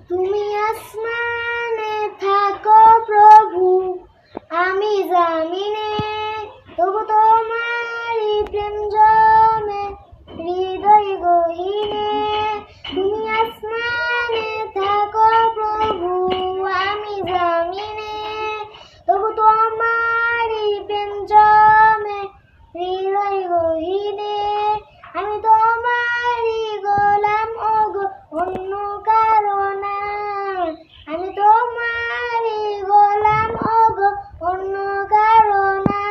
তুমি আসমানে থাকো প্রভু, আমি জামিনে, তবু তোমারই প্রেম জমে হৃদয় গহীনে। তুমি আসমানে থাকো প্রভু, আমি জামিনে, তবু তোমারই প্রেম জমে হৃদয় গহীনে। আমি তোমারই গোলাম ওগো, অন্য কারো না। আমি তোমারই গোলাম ওগো, অন্য কারো না।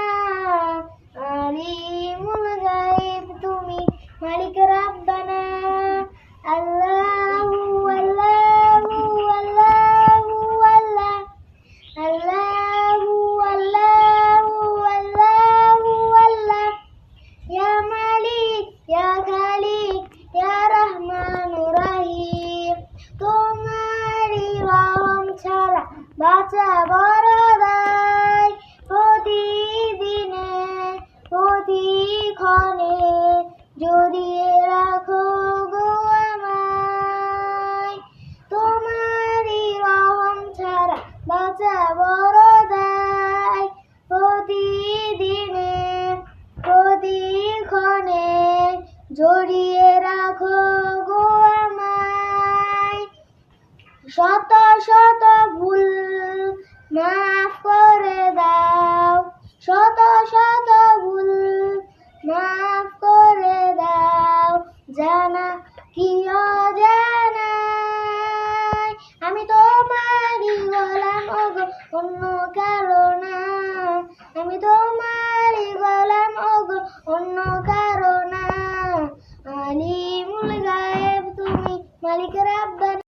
আলিমুল গায়ব তুমি, মালিক রাব্বানা। আল্লাহু আল্লাহু আল্লাহু আল্লাহ, আল্লাহু আল্লাহু আল্লাহু আল্লাহ। ইয়া মালিক ইয়া খালিক ইয়া রহমানুর রহিম। তোমারই রহম ছাড়া বাঁচা বড় দায়। প্রতিদিনে প্রতিক্ষণে জড়িয়ে রাখো গো আমায়। তোমারই রহম ছাড়া বাঁচা বড় দায়। প্রতিদিনে প্রতিক্ষণে জড়িয়ে রাখো গো আমায়। শত শত ভুল